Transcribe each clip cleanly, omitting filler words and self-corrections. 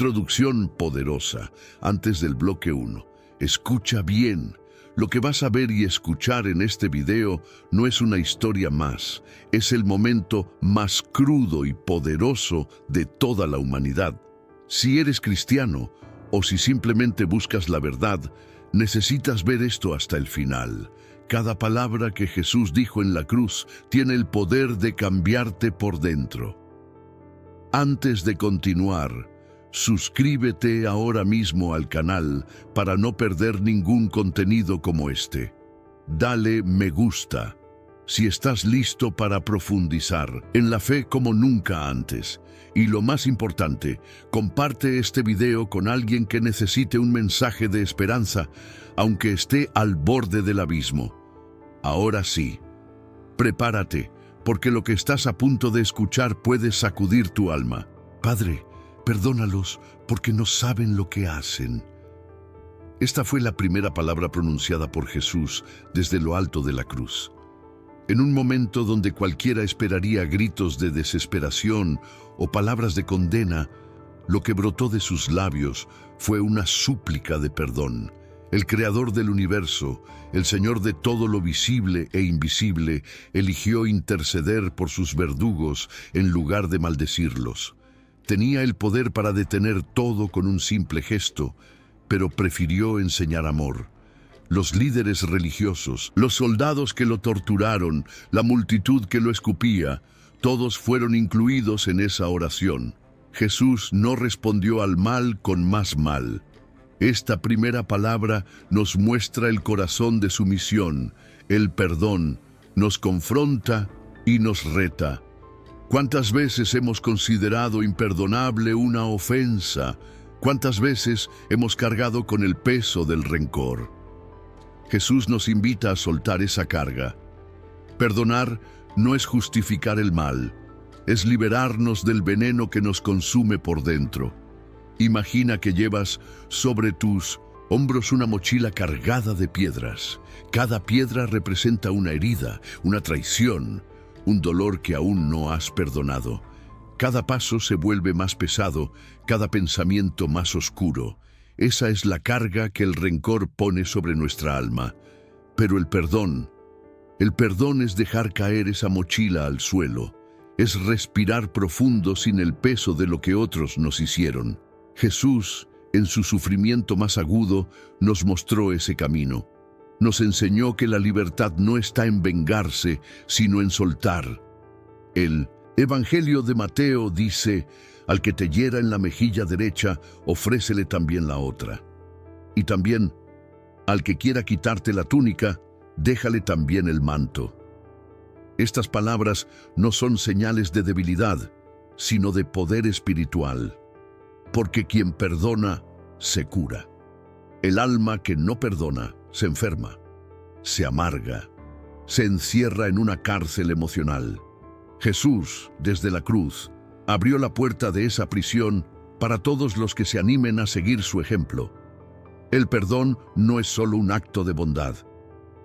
Introducción poderosa. Antes del bloque 1. Escucha bien. Lo que vas a ver y escuchar en este video no es una historia más, es el momento más crudo y poderoso de toda la humanidad. Si eres cristiano o si simplemente buscas la verdad, necesitas ver esto hasta el final. Cada palabra que Jesús dijo en la cruz tiene el poder de cambiarte por dentro. Antes de continuar, suscríbete ahora mismo al canal para no perder ningún contenido como este. Dale me gusta si estás listo para profundizar en la fe como nunca antes. Y lo más importante, comparte este video con alguien que necesite un mensaje de esperanza, aunque esté al borde del abismo. Ahora sí, prepárate, porque lo que estás a punto de escuchar puede sacudir tu alma. Padre, perdónalos porque no saben lo que hacen. Esta fue la primera palabra pronunciada por Jesús desde lo alto de la cruz. En un momento donde cualquiera esperaría gritos de desesperación o palabras de condena, lo que brotó de sus labios fue una súplica de perdón. El Creador del universo, el Señor de todo lo visible e invisible, eligió interceder por sus verdugos en lugar de maldecirlos. Tenía el poder para detener todo con un simple gesto, pero prefirió enseñar amor. Los líderes religiosos, los soldados que lo torturaron, la multitud que lo escupía, todos fueron incluidos en esa oración. Jesús no respondió al mal con más mal. Esta primera palabra nos muestra el corazón de su misión, el perdón, nos confronta y nos reta. ¿Cuántas veces hemos considerado imperdonable una ofensa? ¿Cuántas veces hemos cargado con el peso del rencor? Jesús nos invita a soltar esa carga. Perdonar no es justificar el mal, es liberarnos del veneno que nos consume por dentro. Imagina que llevas sobre tus hombros una mochila cargada de piedras. Cada piedra representa una herida, una traición, un dolor que aún no has perdonado. Cada paso se vuelve más pesado, cada pensamiento más oscuro. Esa es la carga que el rencor pone sobre nuestra alma. Pero el perdón es dejar caer esa mochila al suelo. Es respirar profundo sin el peso de lo que otros nos hicieron. Jesús, en su sufrimiento más agudo, nos mostró ese camino. Nos enseñó que la libertad no está en vengarse, sino en soltar. El Evangelio de Mateo dice: al que te hiera en la mejilla derecha, ofrécele también la otra. Y también, al que quiera quitarte la túnica, déjale también el manto. Estas palabras no son señales de debilidad, sino de poder espiritual. Porque quien perdona, se cura. El alma que no perdona, se enferma, se amarga, se encierra en una cárcel emocional. Jesús, desde la cruz, abrió la puerta de esa prisión para todos los que se animen a seguir su ejemplo. El perdón no es solo un acto de bondad,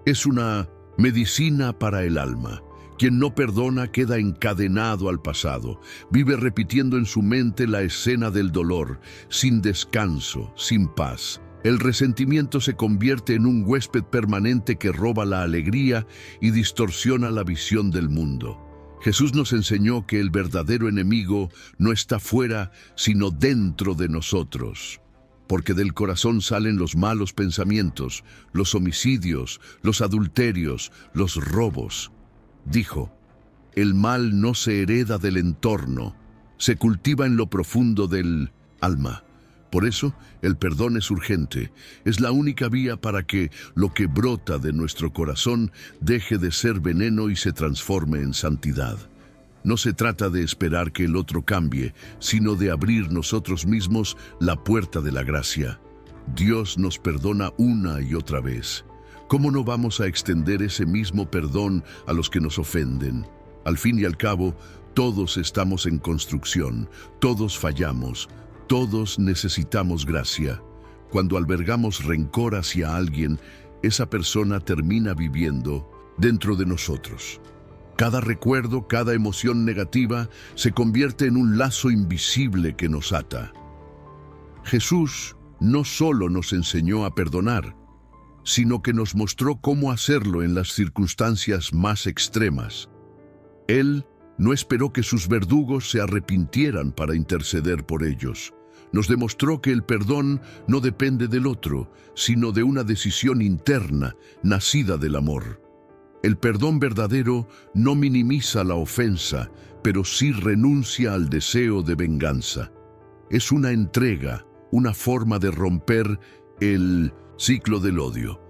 es una medicina para el alma. Quien no perdona queda encadenado al pasado, vive repitiendo en su mente la escena del dolor, sin descanso, sin paz. El resentimiento se convierte en un huésped permanente que roba la alegría y distorsiona la visión del mundo. Jesús nos enseñó que el verdadero enemigo no está fuera, sino dentro de nosotros. Porque del corazón salen los malos pensamientos, los homicidios, los adulterios, los robos. Dijo: el mal no se hereda del entorno, se cultiva en lo profundo del alma. Por eso, el perdón es urgente. Es la única vía para que lo que brota de nuestro corazón deje de ser veneno y se transforme en santidad. No se trata de esperar que el otro cambie, sino de abrir nosotros mismos la puerta de la gracia. Dios nos perdona una y otra vez. ¿Cómo no vamos a extender ese mismo perdón a los que nos ofenden? Al fin y al cabo, todos estamos en construcción, todos fallamos, todos necesitamos gracia. Cuando albergamos rencor hacia alguien, esa persona termina viviendo dentro de nosotros. Cada recuerdo, cada emoción negativa se convierte en un lazo invisible que nos ata. Jesús no solo nos enseñó a perdonar, sino que nos mostró cómo hacerlo en las circunstancias más extremas. Él no esperó que sus verdugos se arrepintieran para interceder por ellos. Nos demostró que el perdón no depende del otro, sino de una decisión interna, nacida del amor. El perdón verdadero no minimiza la ofensa, pero sí renuncia al deseo de venganza. Es una entrega, una forma de romper el ciclo del odio.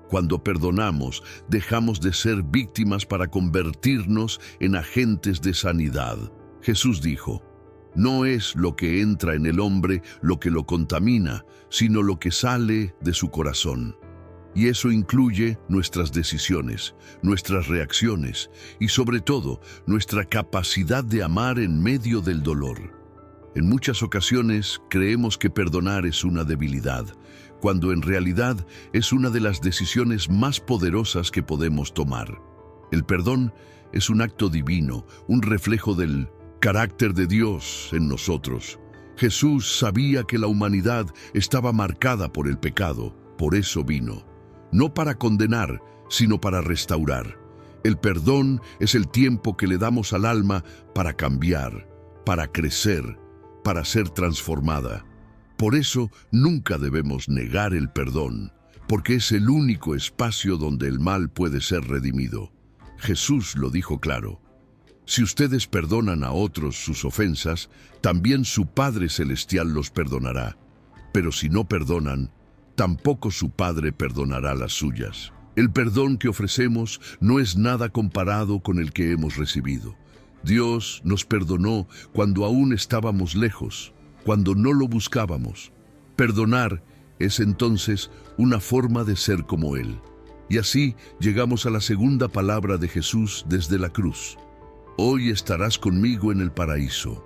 Cuando perdonamos, dejamos de ser víctimas para convertirnos en agentes de sanidad. Jesús dijo: no es lo que entra en el hombre lo que lo contamina, sino lo que sale de su corazón. Y eso incluye nuestras decisiones, nuestras reacciones y sobre todo nuestra capacidad de amar en medio del dolor. En muchas ocasiones creemos que perdonar es una debilidad, cuando en realidad es una de las decisiones más poderosas que podemos tomar. El perdón es un acto divino, un reflejo del carácter de Dios en nosotros. Jesús sabía que la humanidad estaba marcada por el pecado, por eso vino. No para condenar, sino para restaurar. El perdón es el tiempo que le damos al alma para cambiar, para crecer, para ser transformada. Por eso nunca debemos negar el perdón, porque es el único espacio donde el mal puede ser redimido. Jesús lo dijo claro: si ustedes perdonan a otros sus ofensas, también su Padre Celestial los perdonará. Pero si no perdonan, tampoco su Padre perdonará las suyas. El perdón que ofrecemos no es nada comparado con el que hemos recibido. Dios nos perdonó cuando aún estábamos lejos, cuando no lo buscábamos. Perdonar es entonces una forma de ser como Él. Y así llegamos a la segunda palabra de Jesús desde la cruz: hoy estarás conmigo en el paraíso.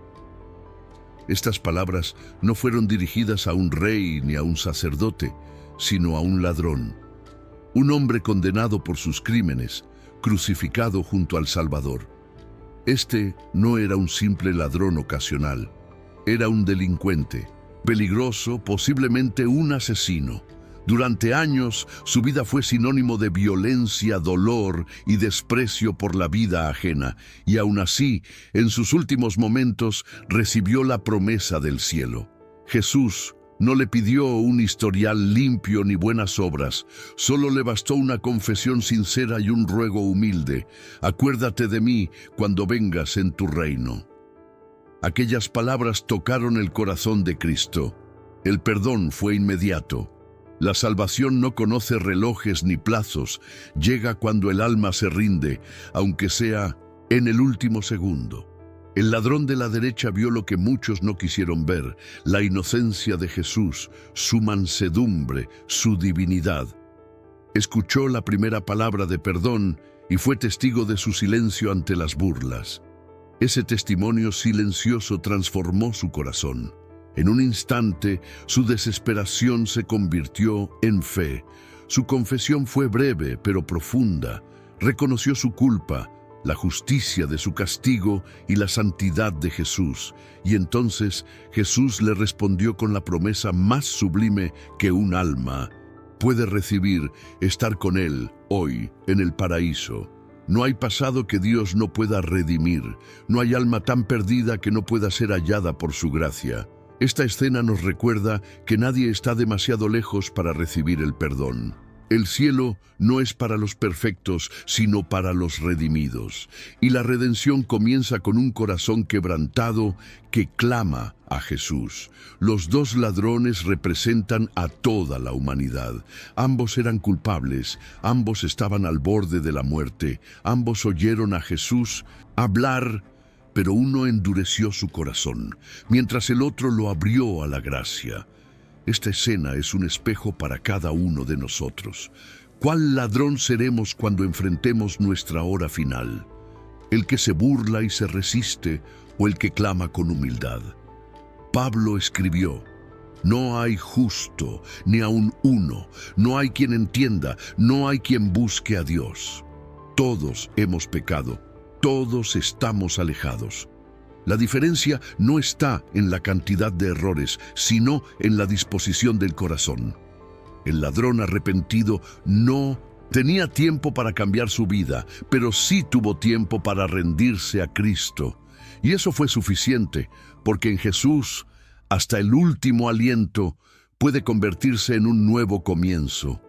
Estas palabras no fueron dirigidas a un rey ni a un sacerdote, sino a un ladrón, un hombre condenado por sus crímenes, crucificado junto al Salvador. Este no era un simple ladrón ocasional, era un delincuente, peligroso, posiblemente un asesino. Durante años, su vida fue sinónimo de violencia, dolor y desprecio por la vida ajena, y aún así, en sus últimos momentos, recibió la promesa del cielo. Jesús no le pidió un historial limpio ni buenas obras, solo le bastó una confesión sincera y un ruego humilde: acuérdate de mí cuando vengas en tu reino. Aquellas palabras tocaron el corazón de Cristo. El perdón fue inmediato. La salvación no conoce relojes ni plazos, llega cuando el alma se rinde, aunque sea en el último segundo. El ladrón de la derecha vio lo que muchos no quisieron ver: la inocencia de Jesús, su mansedumbre, su divinidad. Escuchó la primera palabra de perdón y fue testigo de su silencio ante las burlas. Ese testimonio silencioso transformó su corazón. En un instante, su desesperación se convirtió en fe. Su confesión fue breve pero profunda. Reconoció su culpa, la justicia de su castigo y la santidad de Jesús. Y entonces Jesús le respondió con la promesa más sublime que un alma puede recibir: estar con Él hoy en el paraíso. No hay pasado que Dios no pueda redimir. No hay alma tan perdida que no pueda ser hallada por su gracia. Esta escena nos recuerda que nadie está demasiado lejos para recibir el perdón. El cielo no es para los perfectos, sino para los redimidos. Y la redención comienza con un corazón quebrantado que clama a Jesús. Los dos ladrones representan a toda la humanidad. Ambos eran culpables, ambos estaban al borde de la muerte, ambos oyeron a Jesús hablar, pero uno endureció su corazón, mientras el otro lo abrió a la gracia. Esta escena es un espejo para cada uno de nosotros. ¿Cuál ladrón seremos cuando enfrentemos nuestra hora final? ¿El que se burla y se resiste o el que clama con humildad? Pablo escribió: no hay justo, ni aun uno, no hay quien entienda, no hay quien busque a Dios. Todos hemos pecado, todos estamos alejados. La diferencia no está en la cantidad de errores, sino en la disposición del corazón. El ladrón arrepentido no tenía tiempo para cambiar su vida, pero sí tuvo tiempo para rendirse a Cristo. Y eso fue suficiente, porque en Jesús, hasta el último aliento puede convertirse en un nuevo comienzo.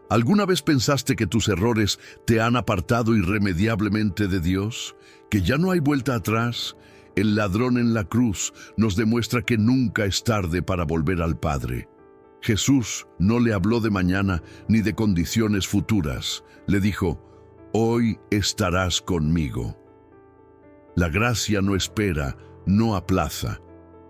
¿Alguna vez pensaste que tus errores te han apartado irremediablemente de Dios? ¿Que ya no hay vuelta atrás? El ladrón en la cruz nos demuestra que nunca es tarde para volver al Padre. Jesús no le habló de mañana ni de condiciones futuras. Le dijo, hoy estarás conmigo. La gracia no espera, no aplaza.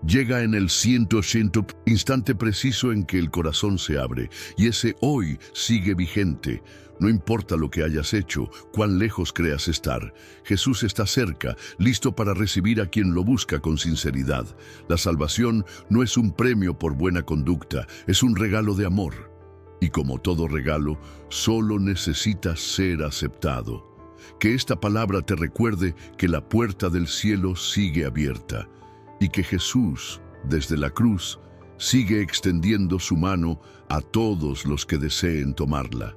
Llega en el 180 instante preciso en que el corazón se abre, y ese hoy sigue vigente. No importa lo que hayas hecho, cuán lejos creas estar. Jesús está cerca, listo para recibir a quien lo busca con sinceridad. La salvación no es un premio por buena conducta, es un regalo de amor. Y como todo regalo, solo necesita ser aceptado. Que esta palabra te recuerde que la puerta del cielo sigue abierta y que Jesús, desde la cruz, sigue extendiendo su mano a todos los que deseen tomarla.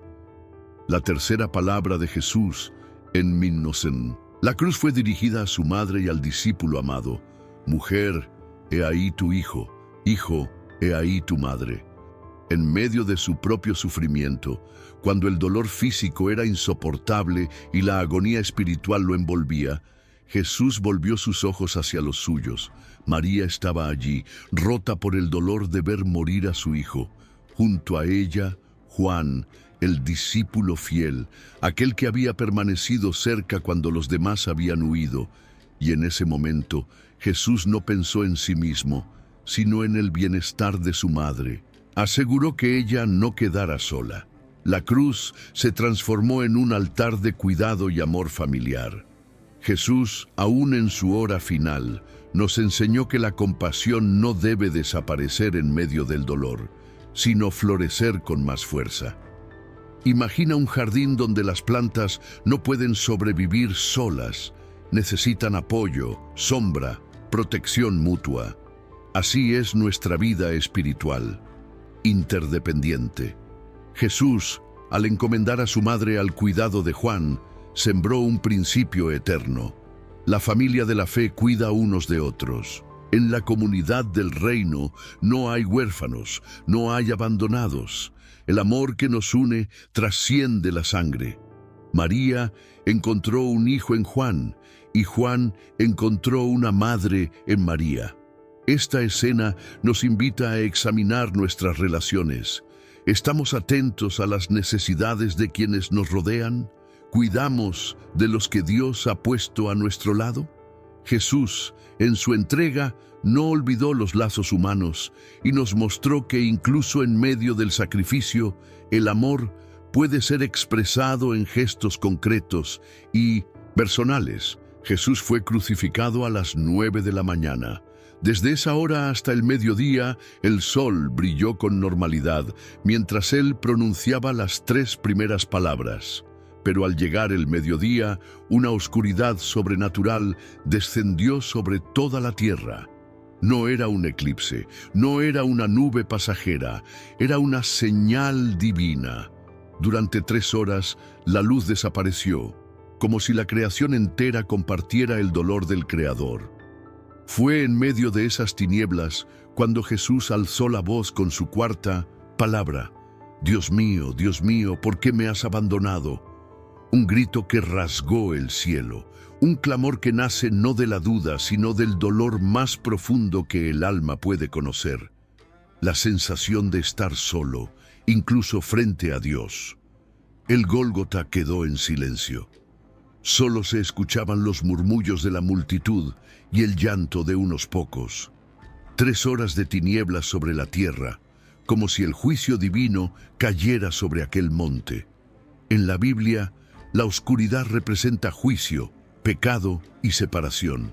La tercera palabra de Jesús en Minnosen. La cruz fue dirigida a su madre y al discípulo amado. Mujer, he ahí tu hijo. Hijo, he ahí tu madre. En medio de su propio sufrimiento, cuando el dolor físico era insoportable y la agonía espiritual lo envolvía, Jesús volvió sus ojos hacia los suyos. María estaba allí, rota por el dolor de ver morir a su hijo. Junto a ella, Juan, el discípulo fiel, aquel que había permanecido cerca cuando los demás habían huido. Y en ese momento, Jesús no pensó en sí mismo, sino en el bienestar de su madre. Aseguró que ella no quedara sola. La cruz se transformó en un altar de cuidado y amor familiar. Jesús, aún en su hora final, nos enseñó que la compasión no debe desaparecer en medio del dolor, sino florecer con más fuerza. Imagina un jardín donde las plantas no pueden sobrevivir solas, necesitan apoyo, sombra, protección mutua. Así es nuestra vida espiritual, interdependiente. Jesús, al encomendar a su madre al cuidado de Juan, sembró un principio eterno. La familia de la fe cuida unos de otros. En la comunidad del reino no hay huérfanos, no hay abandonados. El amor que nos une trasciende la sangre. María encontró un hijo en Juan, y Juan encontró una madre en María. Esta escena nos invita a examinar nuestras relaciones. ¿Estamos atentos a las necesidades de quienes nos rodean? ¿Cuidamos de los que Dios ha puesto a nuestro lado? Jesús, en su entrega, no olvidó los lazos humanos y nos mostró que incluso en medio del sacrificio, el amor puede ser expresado en gestos concretos y personales. Jesús fue crucificado a las 9 de la mañana. Desde esa hora hasta el mediodía, el sol brilló con normalidad, mientras él pronunciaba las 3 primeras palabras. Pero al llegar el mediodía, una oscuridad sobrenatural descendió sobre toda la tierra. No era un eclipse, no era una nube pasajera, era una señal divina. Durante 3 horas, la luz desapareció, como si la creación entera compartiera el dolor del Creador. Fue en medio de esas tinieblas cuando Jesús alzó la voz con su cuarta palabra. Dios mío, ¿por qué me has abandonado? Un grito que rasgó el cielo, un clamor que nace no de la duda, sino del dolor más profundo que el alma puede conocer. La sensación de estar solo, incluso frente a Dios. El Gólgota quedó en silencio. Solo se escuchaban los murmullos de la multitud y el llanto de unos pocos. 3 horas de tinieblas sobre la tierra, como si el juicio divino cayera sobre aquel monte. En la Biblia, la oscuridad representa juicio, pecado y separación.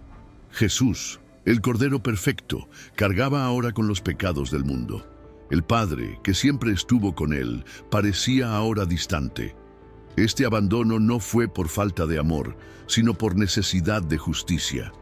Jesús, el Cordero Perfecto, cargaba ahora con los pecados del mundo. El Padre, que siempre estuvo con él, parecía ahora distante. Este abandono no fue por falta de amor, sino por necesidad de justicia.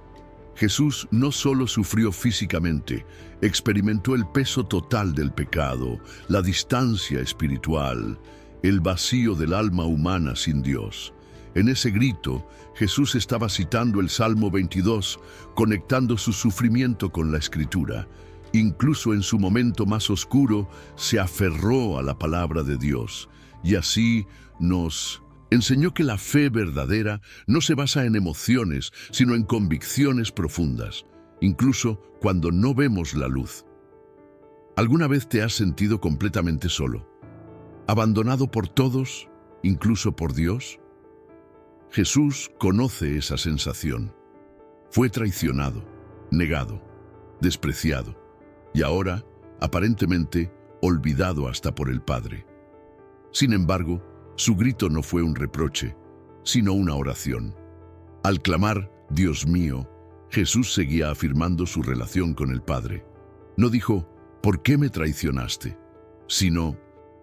Jesús no solo sufrió físicamente, experimentó el peso total del pecado, la distancia espiritual, el vacío del alma humana sin Dios. En ese grito, Jesús estaba citando el Salmo 22, conectando su sufrimiento con la Escritura. Incluso en su momento más oscuro, se aferró a la palabra de Dios, y así nos enseñó que la fe verdadera no se basa en emociones, sino en convicciones profundas, incluso cuando no vemos la luz. ¿Alguna vez te has sentido completamente solo, abandonado por todos, incluso por Dios? Jesús conoce esa sensación. Fue traicionado, negado, despreciado y ahora, aparentemente, olvidado hasta por el Padre. Sin embargo, su grito no fue un reproche, sino una oración. Al clamar, «Dios mío», Jesús seguía afirmando su relación con el Padre. No dijo, «¿Por qué me traicionaste?», sino,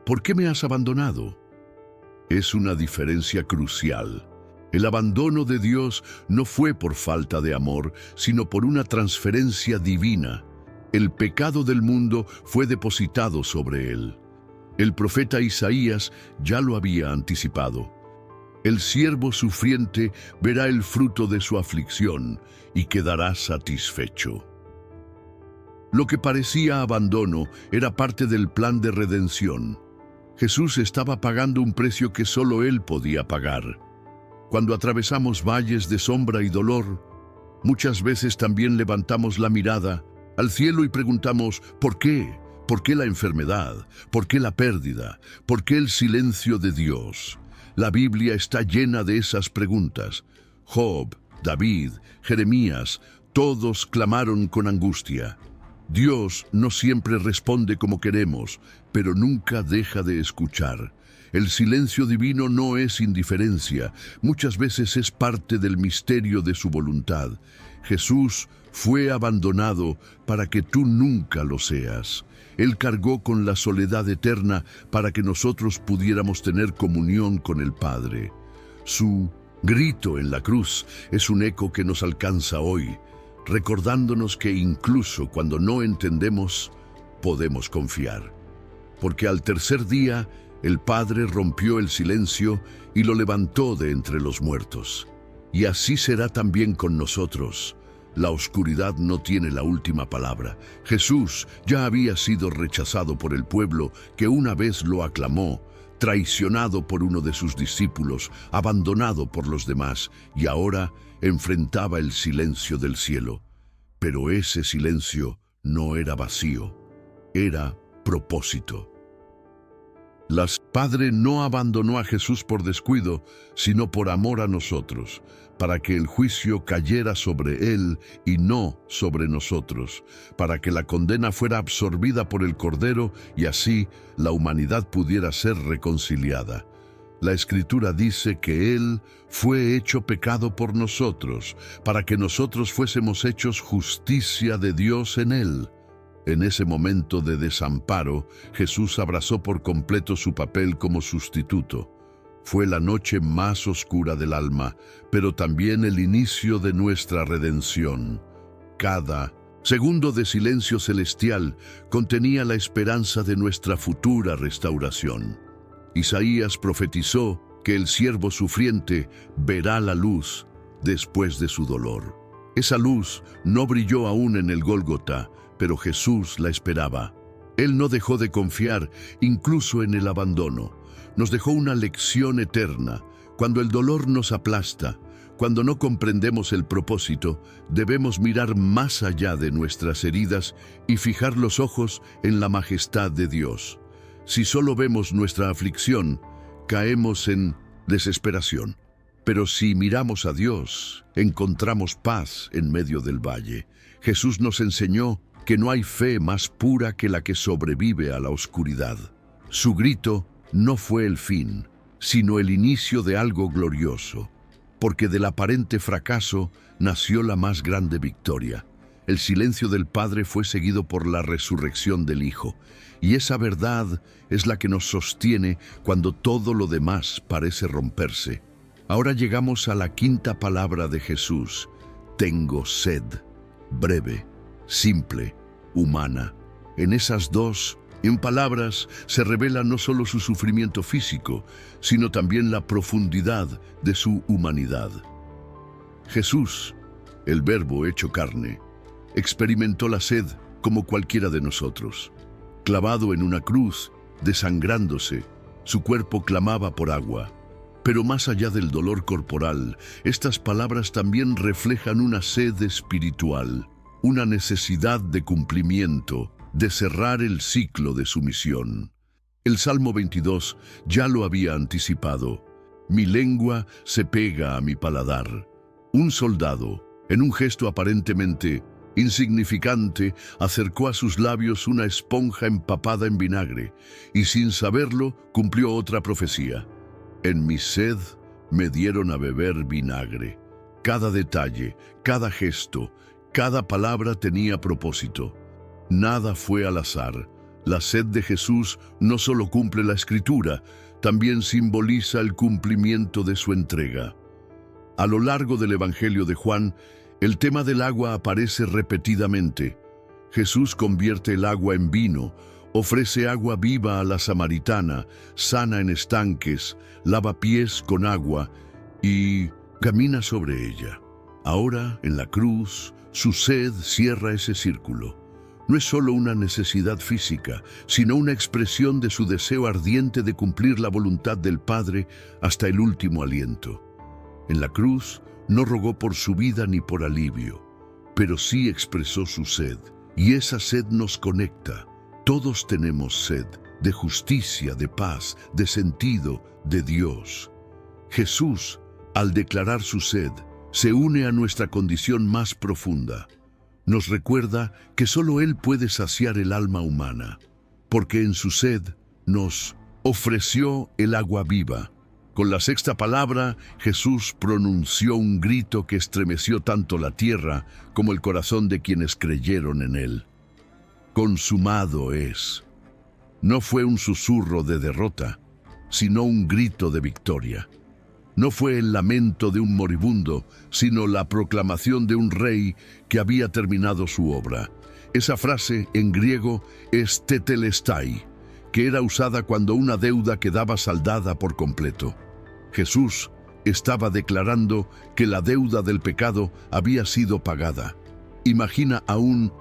«¿Por qué me has abandonado?». Es una diferencia crucial. El abandono de Dios no fue por falta de amor, sino por una transferencia divina. El pecado del mundo fue depositado sobre él. El profeta Isaías ya lo había anticipado. El siervo sufriente verá el fruto de su aflicción y quedará satisfecho. Lo que parecía abandono era parte del plan de redención. Jesús estaba pagando un precio que solo Él podía pagar. Cuando atravesamos valles de sombra y dolor, muchas veces también levantamos la mirada al cielo y preguntamos, ¿por qué? ¿Por qué la enfermedad? ¿Por qué la pérdida? ¿Por qué el silencio de Dios? La Biblia está llena de esas preguntas. Job, David, Jeremías, todos clamaron con angustia. Dios no siempre responde como queremos, pero nunca deja de escuchar. El silencio divino no es indiferencia, muchas veces es parte del misterio de su voluntad. Jesús fue abandonado para que tú nunca lo seas. Él cargó con la soledad eterna para que nosotros pudiéramos tener comunión con el Padre. Su grito en la cruz es un eco que nos alcanza hoy, recordándonos que incluso cuando no entendemos, podemos confiar. Porque al tercer día, el Padre rompió el silencio y lo levantó de entre los muertos. Y así será también con nosotros. La oscuridad no tiene la última palabra. Jesús ya había sido rechazado por el pueblo que una vez lo aclamó, traicionado por uno de sus discípulos, abandonado por los demás, y ahora enfrentaba el silencio del cielo. Pero ese silencio no era vacío, era propósito. Padre no abandonó a Jesús por descuido, sino por amor a nosotros, para que el juicio cayera sobre Él y no sobre nosotros, para que la condena fuera absorbida por el Cordero y así la humanidad pudiera ser reconciliada. La Escritura dice que Él fue hecho pecado por nosotros, para que nosotros fuésemos hechos justicia de Dios en Él. En ese momento de desamparo, Jesús abrazó por completo su papel como sustituto. Fue la noche más oscura del alma, pero también el inicio de nuestra redención. Cada segundo de silencio celestial contenía la esperanza de nuestra futura restauración. Isaías profetizó que el siervo sufriente verá la luz después de su dolor. Esa luz no brilló aún en el Gólgota, pero Jesús la esperaba. Él no dejó de confiar, incluso en el abandono. Nos dejó una lección eterna. Cuando el dolor nos aplasta, cuando no comprendemos el propósito, debemos mirar más allá de nuestras heridas y fijar los ojos en la majestad de Dios. Si solo vemos nuestra aflicción, caemos en desesperación. Pero si miramos a Dios, encontramos paz en medio del valle. Jesús nos enseñó que no hay fe más pura que la que sobrevive a la oscuridad. Su grito no fue el fin, sino el inicio de algo glorioso, porque del aparente fracaso nació la más grande victoria. El silencio del Padre fue seguido por la resurrección del Hijo, y esa verdad es la que nos sostiene cuando todo lo demás parece romperse. Ahora llegamos a la quinta palabra de Jesús: tengo sed. breve, simple, humana. En esas dos, en palabras, se revela no solo su sufrimiento físico, sino también la profundidad de su humanidad. Jesús, el Verbo hecho carne, experimentó la sed como cualquiera de nosotros. Clavado en una cruz, desangrándose, su cuerpo clamaba por agua. Pero más allá del dolor corporal, estas palabras también reflejan una sed espiritual, una necesidad de cumplimiento, de cerrar el ciclo de su misión. El Salmo 22 ya lo había anticipado. Mi lengua se pega a mi paladar. Un soldado, en un gesto aparentemente insignificante, acercó a sus labios una esponja empapada en vinagre y sin saberlo cumplió otra profecía. En mi sed me dieron a beber vinagre. Cada detalle, cada gesto, cada palabra tenía propósito. Nada fue al azar. La sed de Jesús no solo cumple la Escritura, también simboliza el cumplimiento de su entrega. A lo largo del Evangelio de Juan, el tema del agua aparece repetidamente. Jesús convierte el agua en vino, ofrece agua viva a la samaritana, sana en estanques, lava pies con agua y camina sobre ella. Ahora, en la cruz, su sed cierra ese círculo. No es solo una necesidad física, sino una expresión de su deseo ardiente de cumplir la voluntad del Padre hasta el último aliento. En la cruz no rogó por su vida ni por alivio, pero sí expresó su sed, y esa sed nos conecta. Todos tenemos sed de justicia, de paz, de sentido, de Dios. Jesús, al declarar su sed, se une a nuestra condición más profunda. Nos recuerda que solo Él puede saciar el alma humana, porque en su sed nos ofreció el agua viva. Con la sexta palabra, Jesús pronunció un grito que estremeció tanto la tierra como el corazón de quienes creyeron en Él. Consumado es. No fue un susurro de derrota, sino un grito de victoria. No fue el lamento de un moribundo, sino la proclamación de un rey que había terminado su obra. Esa frase en griego es tetelestai, que era usada cuando una deuda quedaba saldada por completo. Jesús estaba declarando que la deuda del pecado había sido pagada. Imagina a un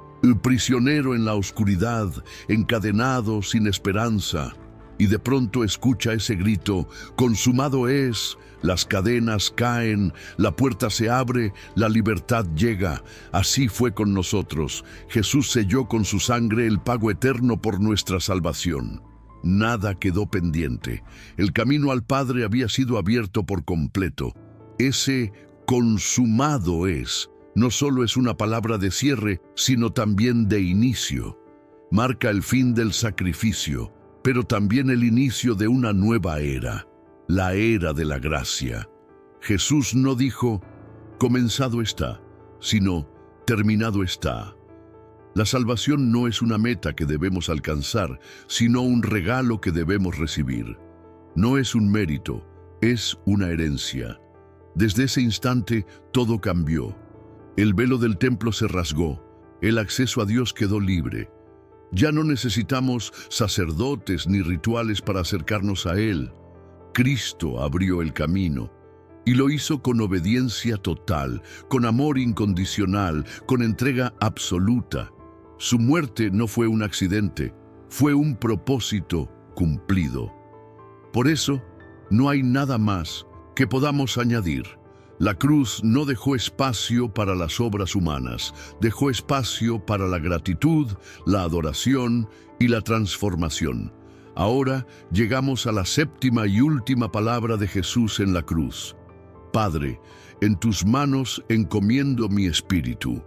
prisionero en la oscuridad, encadenado, sin esperanza, y de pronto escucha ese grito: consumado es. Las cadenas caen, la puerta se abre, la libertad llega. Así fue con nosotros. Jesús selló con su sangre el pago eterno por nuestra salvación. Nada quedó pendiente. El camino al Padre había sido abierto por completo. Ese consumado es no solo es una palabra de cierre, sino también de inicio. Marca el fin del sacrificio, pero también el inicio de una nueva era, la era de la gracia. Jesús no dijo, comenzado está, sino terminado está. La salvación no es una meta que debemos alcanzar, sino un regalo que debemos recibir. No es un mérito, es una herencia. Desde ese instante todo cambió. El velo del templo se rasgó, el acceso a Dios quedó libre. Ya no necesitamos sacerdotes ni rituales para acercarnos a Él. Cristo abrió el camino y lo hizo con obediencia total, con amor incondicional, con entrega absoluta. Su muerte no fue un accidente, fue un propósito cumplido. Por eso, no hay nada más que podamos añadir. La cruz no dejó espacio para las obras humanas, dejó espacio para la gratitud, la adoración y la transformación. Ahora llegamos a la séptima y última palabra de Jesús en la cruz. Padre, en tus manos encomiendo mi espíritu.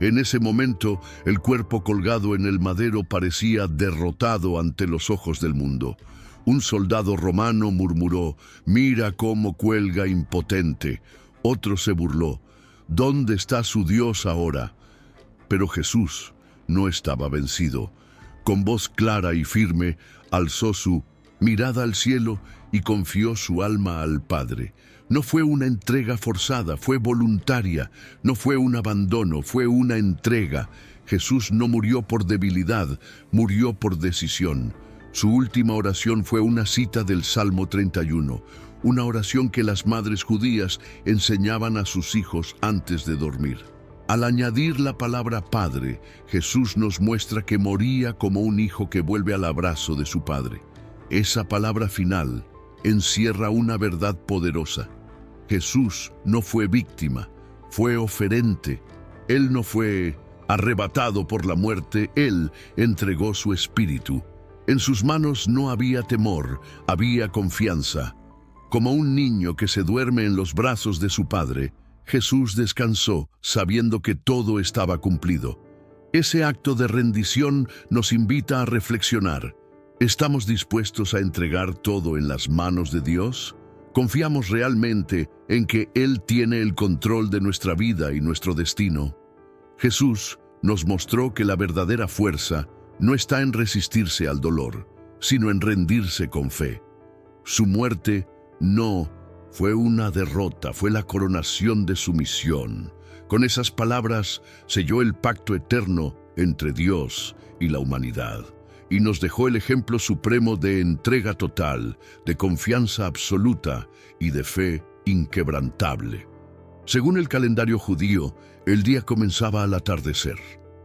En ese momento, el cuerpo colgado en el madero parecía derrotado ante los ojos del mundo. Un soldado romano murmuró, «Mira cómo cuelga impotente». Otro se burló, «¿Dónde está su Dios ahora?». Pero Jesús no estaba vencido. Con voz clara y firme, alzó su mirada al cielo y confió su alma al Padre. No fue una entrega forzada, fue voluntaria, no fue un abandono, fue una entrega. Jesús no murió por debilidad, murió por decisión. Su última oración fue una cita del Salmo 31, una oración que las madres judías enseñaban a sus hijos antes de dormir. Al añadir la palabra Padre, Jesús nos muestra que moría como un hijo que vuelve al abrazo de su Padre. Esa palabra final encierra una verdad poderosa. Jesús no fue víctima, fue oferente. Él no fue arrebatado por la muerte, Él entregó su espíritu. En sus manos no había temor, había confianza. Como un niño que se duerme en los brazos de su padre, Jesús descansó sabiendo que todo estaba cumplido. Ese acto de rendición nos invita a reflexionar. ¿Estamos dispuestos a entregar todo en las manos de Dios? ¿Confiamos realmente en que Él tiene el control de nuestra vida y nuestro destino? Jesús nos mostró que la verdadera fuerza no está en resistirse al dolor, sino en rendirse con fe. Su muerte no fue una derrota, fue la coronación de su misión. Con esas palabras selló el pacto eterno entre Dios y la humanidad, y nos dejó el ejemplo supremo de entrega total, de confianza absoluta y de fe inquebrantable. Según el calendario judío, el día comenzaba al atardecer.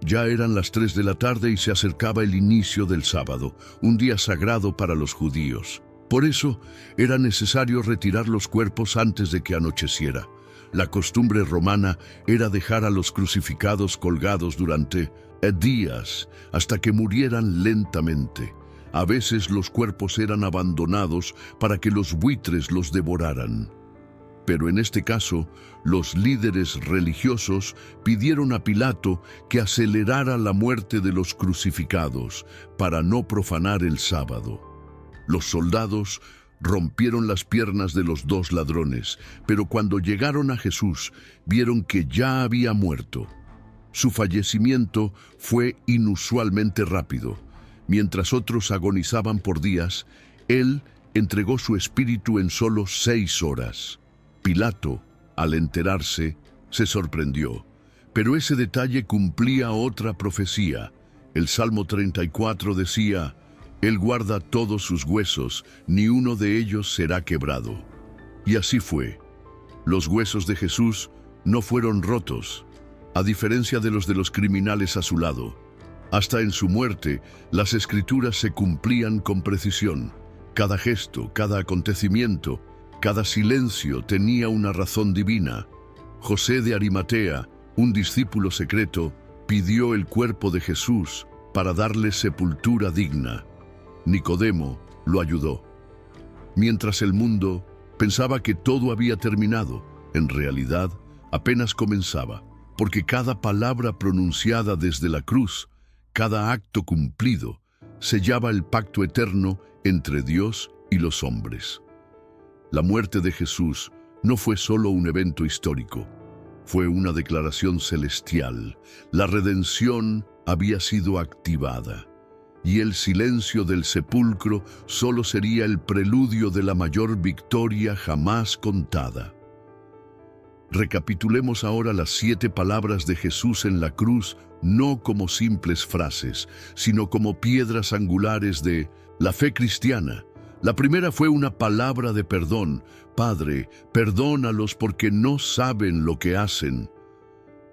Ya eran las 3 de la tarde y se acercaba el inicio del sábado, un día sagrado para los judíos. Por eso era necesario retirar los cuerpos antes de que anocheciera. La costumbre romana era dejar a los crucificados colgados durante días hasta que murieran lentamente. A veces los cuerpos eran abandonados para que los buitres los devoraran. Pero en este caso, los líderes religiosos pidieron a Pilato que acelerara la muerte de los crucificados para no profanar el sábado. Los soldados rompieron las piernas de los 2 ladrones, pero cuando llegaron a Jesús, vieron que ya había muerto. Su fallecimiento fue inusualmente rápido. Mientras otros agonizaban por días, Él entregó su espíritu en solo 6 horas. Pilato, al enterarse, se sorprendió, pero ese detalle cumplía otra profecía. El Salmo 34 decía: Él guarda todos sus huesos, ni uno de ellos será quebrado. Y así fue. Los huesos de Jesús no fueron rotos, a diferencia de los criminales a su lado. Hasta en su muerte, las Escrituras se cumplían con precisión. Cada gesto, cada acontecimiento, cada silencio tenía una razón divina. José de Arimatea, un discípulo secreto, pidió el cuerpo de Jesús para darle sepultura digna. Nicodemo lo ayudó. Mientras el mundo pensaba que todo había terminado, en realidad apenas comenzaba, porque cada palabra pronunciada desde la cruz, cada acto cumplido, sellaba el pacto eterno entre Dios y los hombres. La muerte de Jesús no fue solo un evento histórico, fue una declaración celestial. La redención había sido activada, y el silencio del sepulcro solo sería el preludio de la mayor victoria jamás contada. Recapitulemos ahora las 7 palabras de Jesús en la cruz, no como simples frases, sino como piedras angulares de la fe cristiana. La primera fue una palabra de perdón. Padre, perdónalos porque no saben lo que hacen.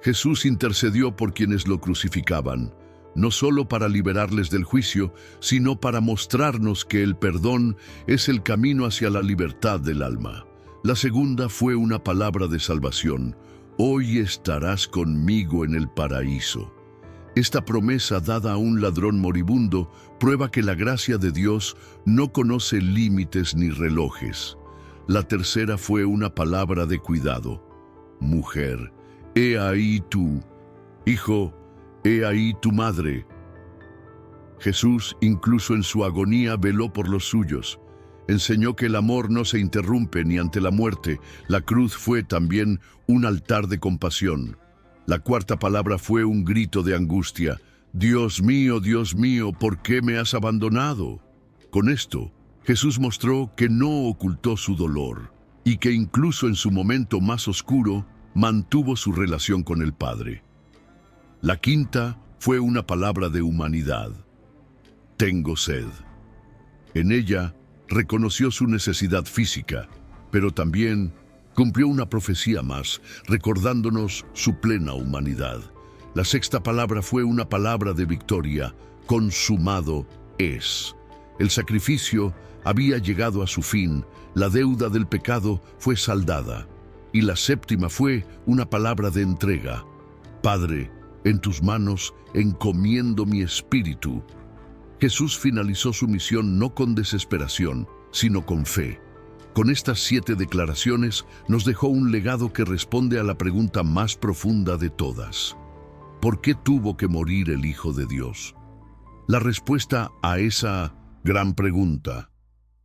Jesús intercedió por quienes lo crucificaban, no solo para liberarles del juicio, sino para mostrarnos que el perdón es el camino hacia la libertad del alma. La segunda fue una palabra de salvación. Hoy estarás conmigo en el paraíso. Esta promesa dada a un ladrón moribundo prueba que la gracia de Dios no conoce límites ni relojes. La tercera fue una palabra de cuidado. Mujer, he ahí tú. Hijo, he ahí tu madre. Jesús, incluso en su agonía, veló por los suyos. Enseñó que el amor no se interrumpe ni ante la muerte. La cruz fue también un altar de compasión. La cuarta palabra fue un grito de angustia. Dios mío, ¿por qué me has abandonado? Con esto, Jesús mostró que no ocultó su dolor y que incluso en su momento más oscuro mantuvo su relación con el Padre. La quinta fue una palabra de humanidad. Tengo sed. En ella reconoció su necesidad física, pero también cumplió una profecía más, recordándonos su plena humanidad. La sexta palabra fue una palabra de victoria. Consumado es. El sacrificio había llegado a su fin, la deuda del pecado fue saldada. Y la séptima fue una palabra de entrega. Padre, en tus manos encomiendo mi espíritu. Jesús finalizó su misión no con desesperación, sino con fe. Con estas 7 declaraciones nos dejó un legado que responde a la pregunta más profunda de todas. ¿Por qué tuvo que morir el Hijo de Dios? La respuesta a esa gran pregunta,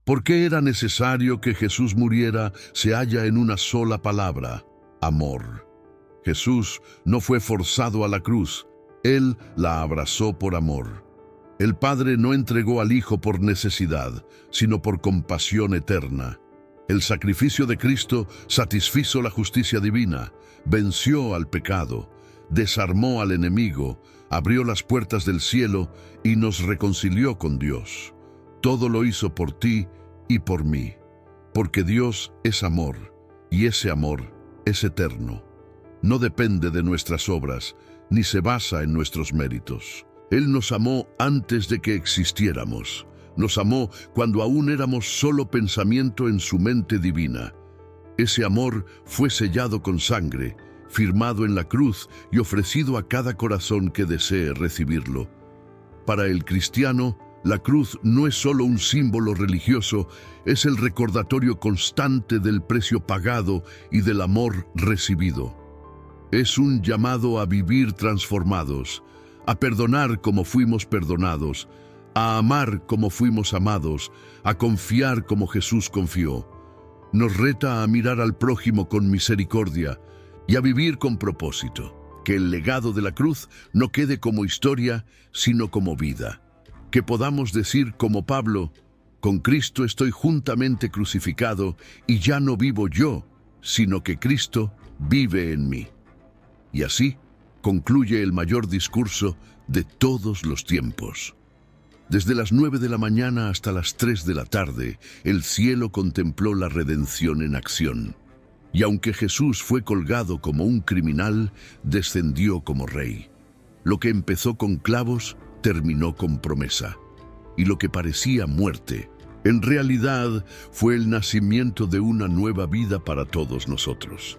¿por qué era necesario que Jesús muriera?, se halla en una sola palabra: amor. Jesús no fue forzado a la cruz, Él la abrazó por amor. El Padre no entregó al Hijo por necesidad, sino por compasión eterna. El sacrificio de Cristo satisfizo la justicia divina, venció al pecado, desarmó al enemigo, abrió las puertas del cielo y nos reconcilió con Dios. Todo lo hizo por ti y por mí, porque Dios es amor, y ese amor es eterno. No depende de nuestras obras, ni se basa en nuestros méritos. Él nos amó antes de que existiéramos. Nos amó cuando aún éramos solo pensamiento en su mente divina. Ese amor fue sellado con sangre, firmado en la cruz y ofrecido a cada corazón que desee recibirlo. Para el cristiano, la cruz no es solo un símbolo religioso, es el recordatorio constante del precio pagado y del amor recibido. Es un llamado a vivir transformados, a perdonar como fuimos perdonados, a amar como fuimos amados, a confiar como Jesús confió. Nos reta a mirar al prójimo con misericordia y a vivir con propósito. Que el legado de la cruz no quede como historia, sino como vida. Que podamos decir como Pablo: con Cristo estoy juntamente crucificado y ya no vivo yo, sino que Cristo vive en mí. Y así concluye el mayor discurso de todos los tiempos. Desde las 9 de la mañana hasta las 3 de la tarde, el cielo contempló la redención en acción. Y aunque Jesús fue colgado como un criminal, descendió como rey. Lo que empezó con clavos, terminó con promesa. Y lo que parecía muerte, en realidad fue el nacimiento de una nueva vida para todos nosotros.